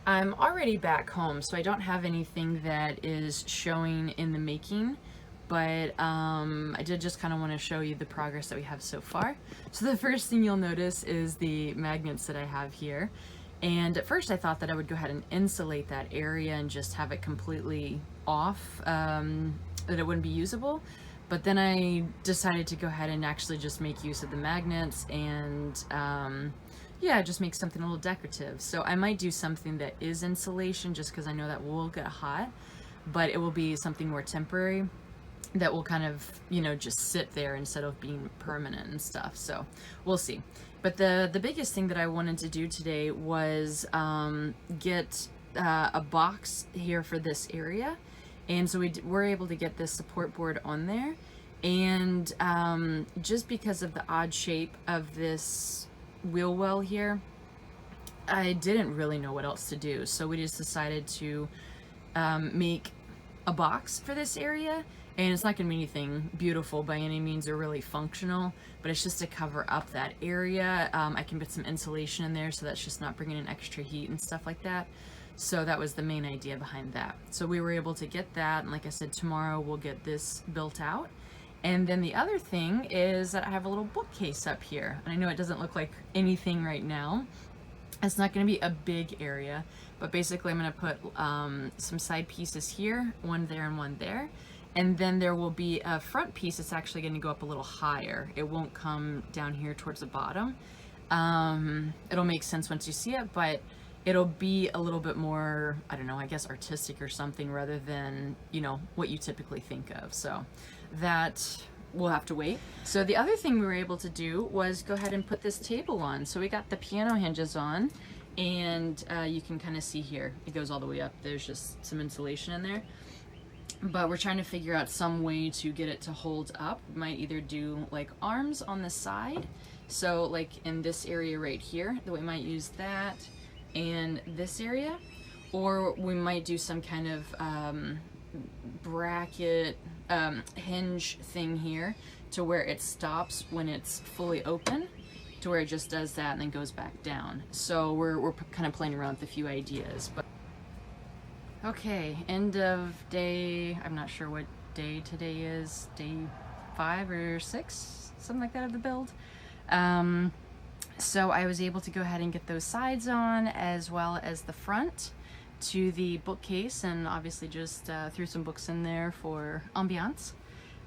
I'm already back home, so I don't have anything that is showing in the making, but I did just kind of want to show you the progress that we have so far. So the first thing you'll notice is the magnets that I have here. And at first I thought that I would go ahead and insulate that area and just have it completely off, that it wouldn't be usable. But then I decided to go ahead and actually just make use of the magnets and yeah, just make something a little decorative. So I might do something that is insulation just because I know that will get hot, but it will be something more temporary that will kind of, you know, just sit there instead of being permanent and stuff. So we'll see. But the biggest thing that I wanted to do today was get a box here for this area. And so we were able to get this support board on there. And just because of the odd shape of this wheel well here, I didn't really know what else to do. So we just decided to make a box for this area. And it's not going to be anything beautiful by any means or really functional, but it's just to cover up that area. I can put some insulation in there so that's just not bringing in extra heat and stuff like that. So that was the main idea behind that. So we were able to get that, and like I said, tomorrow we'll get this built out. And then the other thing is that I have a little bookcase up here. And I know it doesn't look like anything right now. It's not going to be a big area, but basically I'm going to put some side pieces here, one there and one there. And then there will be a front piece that's actually going to go up a little higher. It won't come down here towards the bottom. It'll make sense once you see it, but it'll be a little bit more, I don't know, I guess artistic or something rather than, you know, what you typically think of. So that we'll have to wait. So the other thing we were able to do was go ahead and put this table on. So we got the piano hinges on, and you can kind of see here, it goes all the way up. There's just some insulation in there. But we're trying to figure out some way to get it to hold up. We might either do like arms on the side. So like in this area right here, that we might use that, and this area, or we might do some kind of bracket hinge thing here to where it stops when it's fully open, to where it just does that and then goes back down. So we're kind of playing around with a few ideas. But okay, end of day, I'm not sure what day today is, day 5 or 6, something like that of the build. So I was able to go ahead and get those sides on as well as the front to the bookcase, and obviously just threw some books in there for ambiance.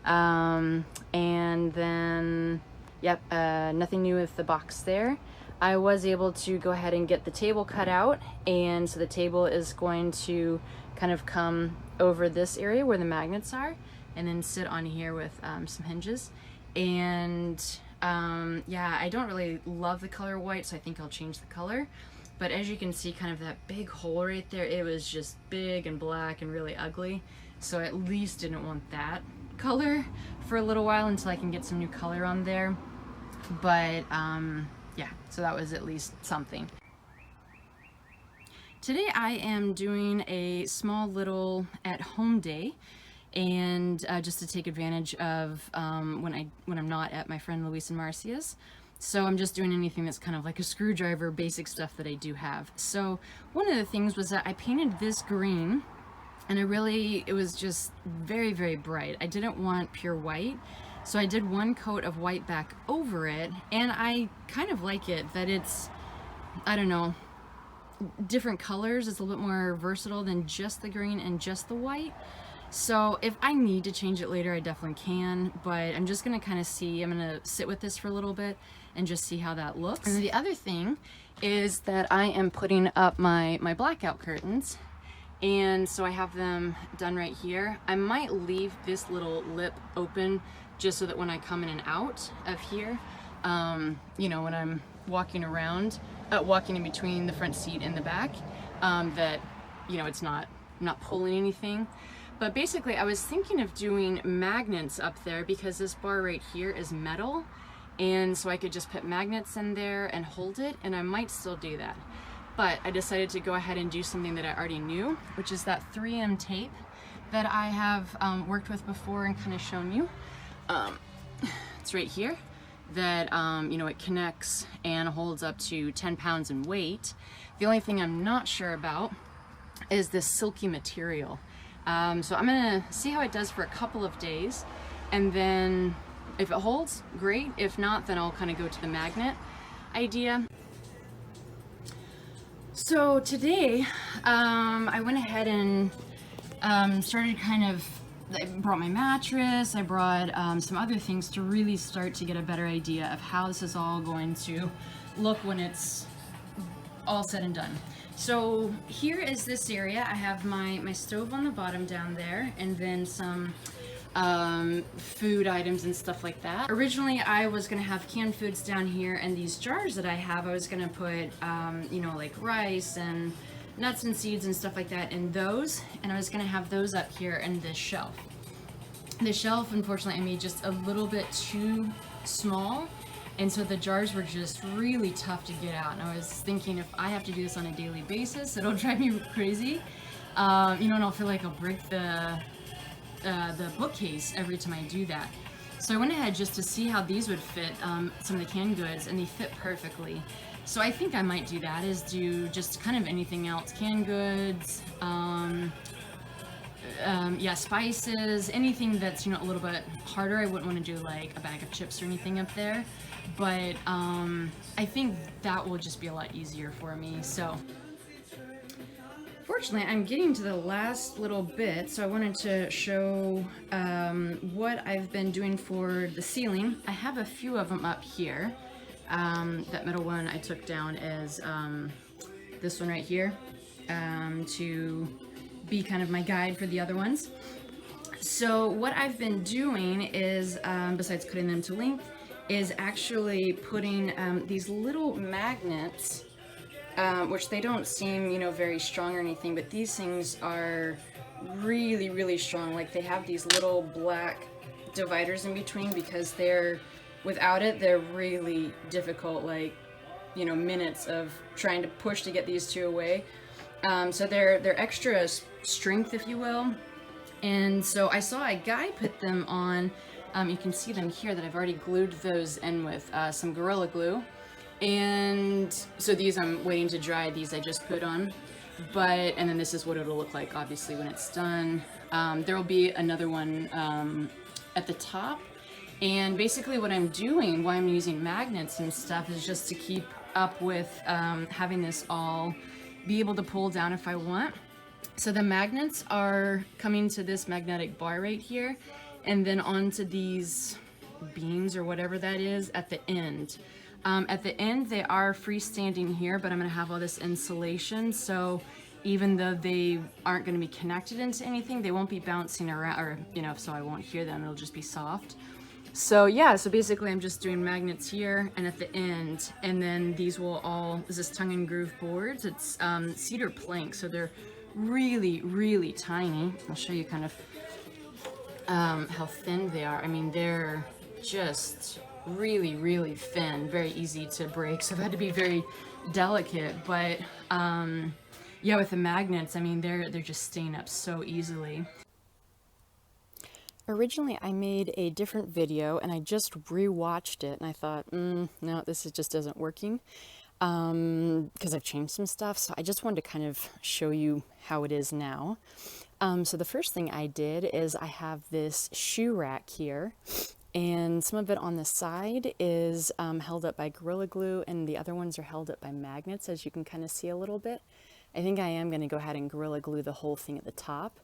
And then, yep, nothing new with the box there. I was able to go ahead and get the table cut out, and so the table is going to kind of come over this area where the magnets are and then sit on here with some hinges. And yeah, I don't really love the color white, so I think I'll change the color. But as you can see, kind of that big hole right there, it was just big and black and really ugly. So I at least didn't want that color for a little while until I can get some new color on there. But yeah, so that was at least something. Today I am doing a small little at-home day, and just to take advantage of when I'm not at my friend Luis and Marcia's. So I'm just doing anything that's kind of like a screwdriver, basic stuff that I do have. So one of the things was that I painted this green, and it was just very, very bright. I didn't want pure white. So I did one coat of white back over it, and I kind of like it that it's, I don't know, different colors. It's a little bit more versatile than just the green and just the white. So if I need to change it later, I definitely can, but I'm just gonna kind of see, I'm gonna sit with this for a little bit and just see how that looks. And the other thing is that I am putting up my blackout curtains. And so I have them done right here. I might leave this little lip open just so that when I come in and out of here, you know, when I'm walking around, walking in between the front seat and the back, that, you know, it's not pulling anything. But basically I was thinking of doing magnets up there because this bar right here is metal. And so I could just put magnets in there and hold it, and I might still do that. But I decided to go ahead and do something that I already knew, which is that 3M tape that I have worked with before and kind of shown you. It's right here. that, you know, it connects and holds up to 10 pounds in weight. The only thing I'm not sure about is this silky material. So I'm gonna see how it does for a couple of days, and then if it holds, great. If not, then I'll kind of go to the magnet idea. So today, I went ahead and started I brought my mattress, I brought some other things to really start to get a better idea of how this is all going to look when it's all said and done. So here is this area. I have my stove on the bottom down there, and then some food items and stuff like that. Originally I was gonna have canned foods down here, and these jars that I have, I was gonna put you know, like rice and nuts and seeds and stuff like that in those, and I was gonna have those up here in this shelf. The shelf, unfortunately, I made just a little bit too small, and so the jars were just really tough to get out. And I was thinking, if I have to do this on a daily basis, it'll drive me crazy. You know, and I'll feel like I'll break the bookcase every time I do that. So I went ahead just to see how these would fit some of the canned goods, and they fit perfectly. So I think I might do that, is do just kind of anything else, canned goods, yeah, spices, anything that's, you know, a little bit harder. I wouldn't want to do like a bag of chips or anything up there, but I think that will just be a lot easier for me. So fortunately, I'm getting to the last little bit, so I wanted to show what I've been doing for the ceiling. I have a few of them up here. That middle one I took down as this one right here, to be kind of my guide for the other ones. So what I've been doing is, besides cutting them to length, is actually putting these little magnets, which they don't seem, you know, very strong or anything, but these things are really, really strong. Like, they have these little black dividers in between, because without it, they're really difficult, like, you know, minutes of trying to push to get these two away. So they're extra strength, if you will. And so I saw a guy put them on, you can see them here that I've already glued those in with some Gorilla Glue. And so these I'm waiting to dry, these I just put on. And then this is what it'll look like, obviously, when it's done. There will be another one at the top. And basically what I'm doing, why I'm using magnets and stuff, is just to keep up with having this all be able to pull down if I want. So the magnets are coming to this magnetic bar right here, and then onto these beams or whatever that is at the end. At the end, they are freestanding here, but I'm going to have all this insulation, so even though they aren't going to be connected into anything, they won't be bouncing around, or, you know, so I won't hear them. It'll just be soft. So yeah, so basically I'm just doing magnets here and at the end, and then these will all, this is tongue and groove boards. It's cedar plank, so they're really, really tiny. I'll show you kind of how thin they are. I mean, they're just really, really thin, very easy to break, so I've had to be very delicate. But yeah, with the magnets, I mean, they're just staying up so easily. Originally, I made a different video, and I just re-watched it, and I thought, no, just isn't working, because I've changed some stuff. So I just wanted to kind of show you how it is now. So the first thing I did is I have this shoe rack here, and some of it on the side is held up by Gorilla Glue, and the other ones are held up by magnets, as you can kind of see a little bit. I think I am going to go ahead and Gorilla Glue the whole thing at the top.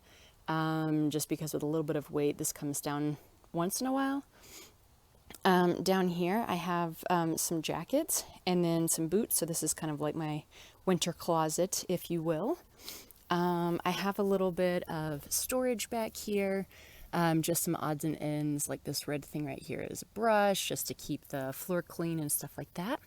Just because with a little bit of weight, this comes down once in a while. Down here, I have some jackets and then some boots. So this is kind of like my winter closet, if you will. I have a little bit of storage back here, just some odds and ends, like this red thing right here is a brush, just to keep the floor clean and stuff like that.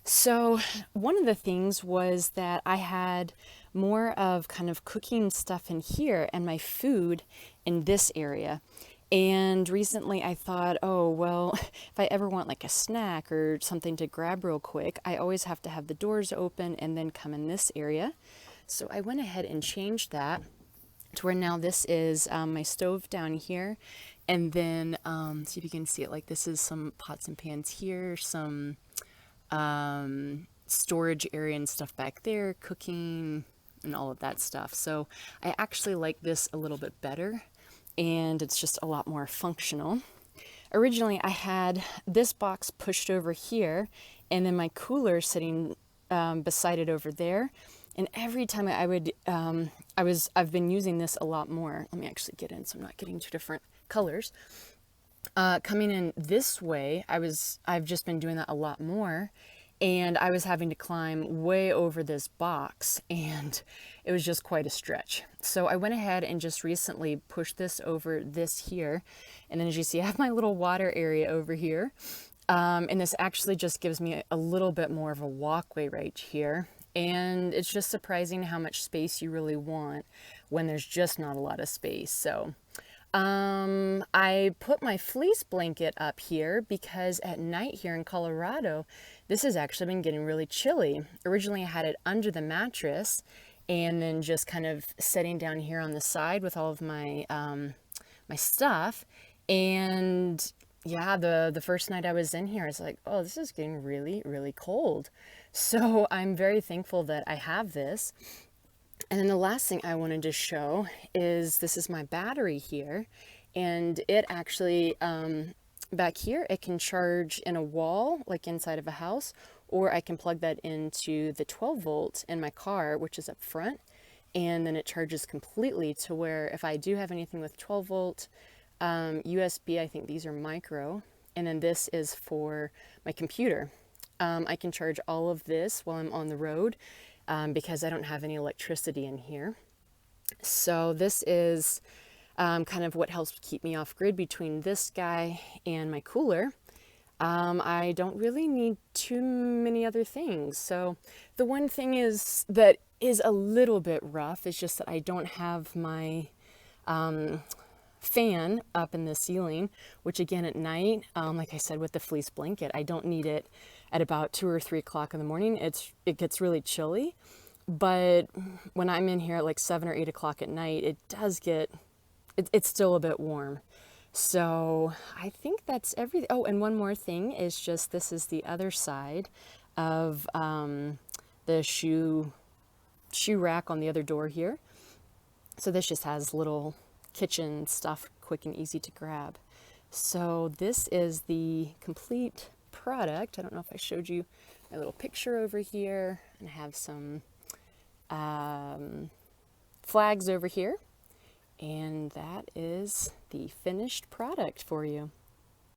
So one of the things was that I had more of kind of cooking stuff in here and my food in this area. And recently I thought, oh, well, if I ever want like a snack or something to grab real quick, I always have to have the doors open and then come in this area. So I went ahead and changed that to where now this is my stove down here. And then, see if you can see it, like this is some pots and pans here, some storage area and stuff back there, cooking and all of that stuff. So I actually like this a little bit better, and it's just a lot more functional. Originally I had this box pushed over here, and then my cooler sitting beside it over there. And every time I would, I've been using this a lot more. Let me actually get in so I'm not getting two different colors. Coming in this way, I've just been doing that a lot more, and I was having to climb way over this box, and it was just quite a stretch. So I went ahead and just recently pushed this over this here, and then as you see, I have my little water area over here, and this actually just gives me a little bit more of a walkway right here. And it's just surprising how much space you really want when there's just not a lot of space. So I put my fleece blanket up here because at night here in Colorado, this has actually been getting really chilly. Originally I had it under the mattress, and then just kind of sitting down here on the side with all of my my stuff. And yeah, the first night I was in here, I was like, oh, this is getting really, really cold. So I'm very thankful that I have this. And then the last thing I wanted to show is this is my battery here, and it actually, back here, it can charge in a wall, like inside of a house, or I can plug that into the 12 volt in my car, which is up front, and then it charges completely to where if I do have anything with 12 volt, USB, I think these are micro, and then this is for my computer. I can charge all of this while I'm on the road, because I don't have any electricity in here. So this is kind of what helps keep me off grid between this guy and my cooler. I don't really need too many other things. So the one thing is that is a little bit rough is just that I don't have my fan up in the ceiling, which again at night, like I said, with the fleece blanket, I don't need it at about 2 or 3 o'clock in the morning. It gets really chilly, but when I'm in here at like 7 or 8 o'clock at night, it does get, it's still a bit warm. So I think that's everything. Oh, and one more thing is just, this is the other side of the shoe rack on the other door here. So this just has little kitchen stuff, quick and easy to grab. So this is the complete product. I don't know if I showed you my little picture over here, and I have some flags over here, and that is the finished product for you.